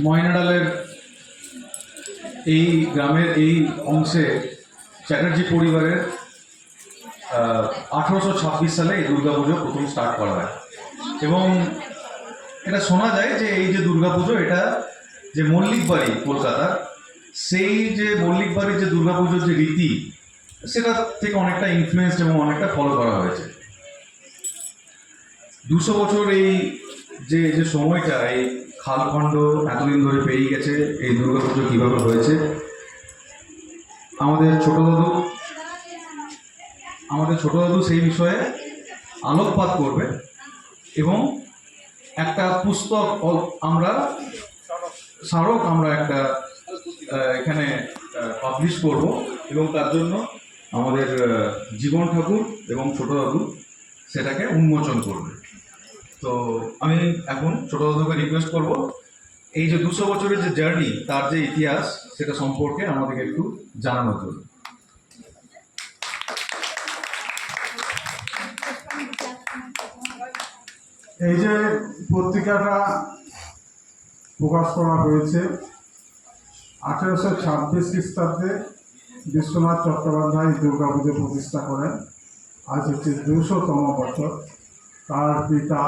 ময়নাডালের এই গ্রামের এই অংশে চ্যাটার্জি পরিবারের 1826 সালে এই দুর্গাপুজো প্রথম স্টার্ট করা হয়। এবং এটা শোনা যায় যে এই যে দুর্গাপুজো, এটা যে মল্লিক বাড়ি কলকাতার, সেই যে মল্লিক বাড়ির যে দুর্গাপুজোর যে রীতি, সেটা থেকে অনেকটা ইনফ্লুয়েন্সড এবং অনেকটা ফলো করা হয়েছে। 200 বছর এই যে যে সময়টা, এই খালখণ্ড এতদিন ধরে পেরিয়ে গেছে, এই দুর্গাপুজো কীভাবে হয়েছে, আমাদের ছোট দাদু সেই বিষয়ে আলোকপাত করবে। এবং একটা পুস্তক আমরা একটা এখানে পাবলিশ করব, এবং তার জন্য আমাদের জীবন ঠাকুর এবং ছোট দাদু সেটাকে উন্মোচন করবে। তো আমি এখন ছোট দাদুকে রিকোয়েস্ট করব এই যে 200 বছরের যে জার্নি, তার যে ইতিহাস, সেটা সম্পর্কে আমাদেরকে একটু জানানোর জন্য। এই যে পত্রিকাটা প্রকাশ করা হয়েছে 1826 খ্রিস্টাব্দে বিশ্বনাথ চট্টোপাধ্যায় দুর্গাপুজো প্রতিষ্ঠা করেন। আজ হচ্ছে 200তম বছর। তার পিতা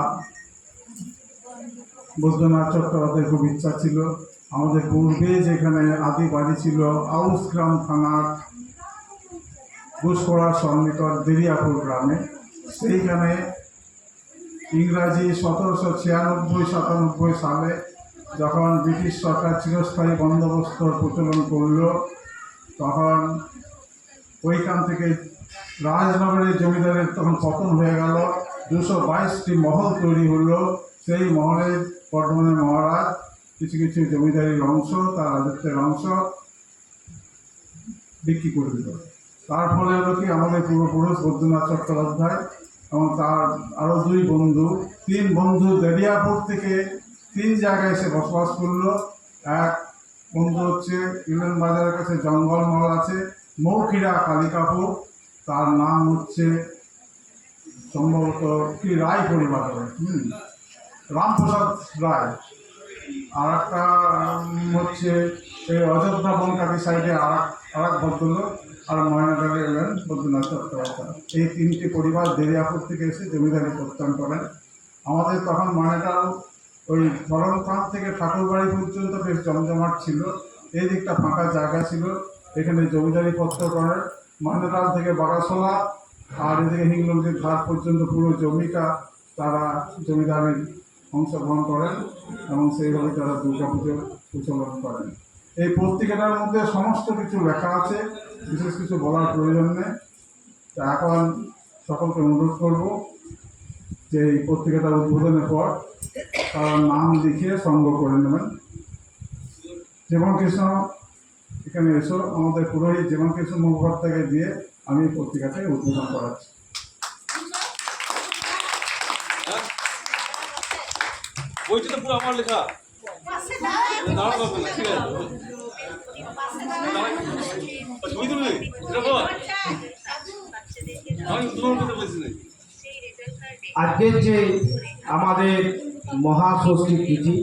বৈদ্যনাথ চট্টোপাধ্যায়ের খুব ইচ্ছা ছিল আমাদের পূর্বে যেখানে আদি বাড়ি ছিল আউসগ্রাম থানার ঘুষকড়ার সন্নিকট দেরিয়াপুর গ্রামে, সেইখানে ইংরাজি 1796-97 সালে যখন ব্রিটিশ সরকার চিরস্থায়ী বন্দোবস্তর প্রচলন করল, তখন ওইখান থেকে রাজনগরের জমিদারের তখন পতন হয়ে গেল। 222টি মহল তৈরি হলো। সেই মহলের বর্ধমানের মহারাজ কিছু কিছু জমিদারির অংশ, তার রাজত্বের অংশ বিক্রি করে দিল। তার ফলে হলো কি, আমাদের পূর্বপুরুষ বৈদ্যনাথ চট্টোপাধ্যায় এবং তার আরও 3 বন্ধু দেরিয়াপুর থেকে 3 জায়গায় এসে বসবাস করলো। এক বন্ধু হচ্ছে ইউনিয়ন বাজারের কাছে জঙ্গলমহল আছে, মৌখিরা কালিকাপুর, তার নাম হচ্ছে সম্ভবত কি রায় পরিবার, রামপ্রসাদ রায়। আর একটা হচ্ছে এই অযোধ্যা বনকাটি সাইডে আর এক ভদ্রলোক, আর ময়নাডালে এলেন বৈদ্যনাথ চট্টোপাধ্যায়। এই 3টি পরিবার দেরিয়াপুর থেকে এসে জমিদারি প্রস্থান করেন। আমাদের তখন ময়নাডাল ওই ধরমখান থেকে ঠাকুরবাড়ি পর্যন্ত বেশ জমজমাট ছিল। এই দিকটা ফাঁকা জায়গা ছিল, এখানে জমিদারি পত্র করেন। ময়নাডাল থেকে বাগাসোলা আর এদিকে হিংলঙ্গির ঘাট পর্যন্ত পুরো জমিটা তারা জমিদারির অংশগ্রহণ করেন এবং সেইভাবে তারা দুর্গাপুজো প্রচলন করেন। এই পত্রিকাটার মধ্যে সমস্ত কিছু লেখা আছে, বিশেষ কিছু বলার প্রয়োজন নেই। তা এখন সকলকে অনুরোধ করব যে এই পত্রিকাটার উদ্বোধনের পর তার নাম লিখিয়ে সংগ্রহ করে নেবেন। জীবনকৃষ্ণ এখানে এসো, আমাদের পুরোহিত জীবনকৃষ্ণ মুখোপাধ্যায়কে দিয়ে আমি পত্রিকাটাকে উদ্বোধন করাচ্ছি। বইটা তো পুরো আমার লেখা। আজকের যে আমাদের মহাষষ্ঠী তিথি,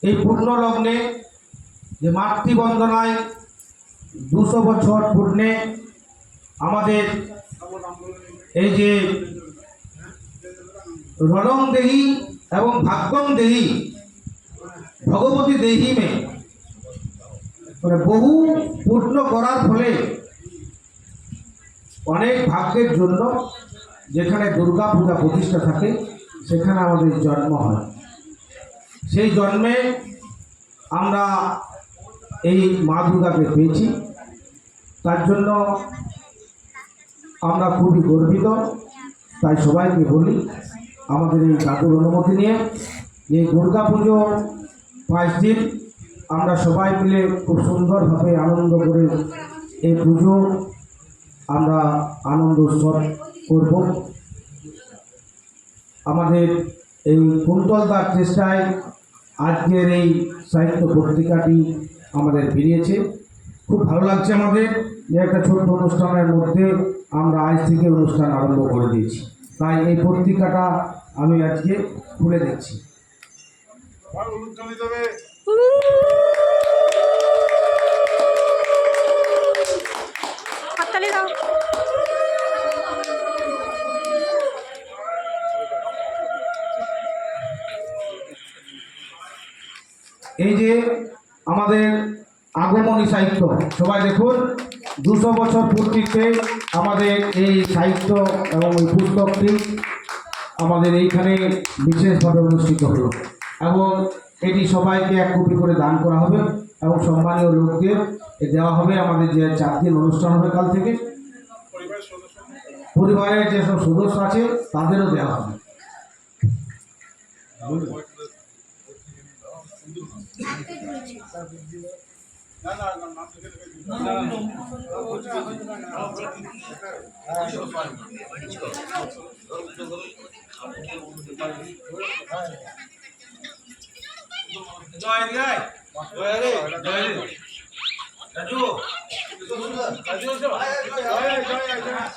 এই পূর্ণ লগ্নে যে মাতৃবন্দনায় 200 বছর পূর্ণে আমাদের এই যে রণং দেহি এবং ভাগ্যং দেহি ভগবতী দেহি মে বহু পূর্ণ করার ফলে অনেক ভাগ্যের জন্য যেখানে দুর্গা পূজা প্রতিষ্ঠা থাকে সেখানে আমাদের জন্ম হয়। সেই জন্মে আমরা এই মা দুর্গাকে পেয়েছি, তার জন্য আমরা খুবই গর্বিত। তাই সবাইকে বলি, আমাদের এই দাদুর অনুমতি নিয়ে এই দুর্গা পুজো 5 দিন আমরা সবাই মিলে খুব সুন্দরভাবে আনন্দ করে এই পুজো আমরা আনন্দ উৎসব করব। আমাদের এই কুন্তলদার চেষ্টায় আজকের এই সাহিত্য পত্রিকাটি আমাদের বেরিয়েছে। খুব ভালো লাগছে আমাদের যে একটা ছোট্ট অনুষ্ঠানের মধ্যে আমরা আজ থেকে অনুষ্ঠান আরম্ভ করে দিয়েছি। তাই এই পত্রিকাটা আমি আজকে খুলে দিচ্ছি। সবাই উলুধ্বনি দেবে। হাততালি দাও। এই যে আমাদের আগমনী সাহিত্য, সবাই দেখুন 200 বছর পূর্তিতে আমাদের এই সাহিত্য এবং এই পুস্তকটি আমাদের এইখানে বিশেষভাবে অনুষ্ঠিত হলো এবং এটি সবাইকে 1 কপি করে দান করা হবে এবং সম্মানীয় লোকদের দেওয়া হবে। আমাদের যে 4 দিন অনুষ্ঠান হবে কাল থেকে, পরিবারের যেসব সদস্য আছে তাদেরও দেওয়া হবে। জয় জয় জয় রে জয় রে রাজু রাজু জয় জয় জয়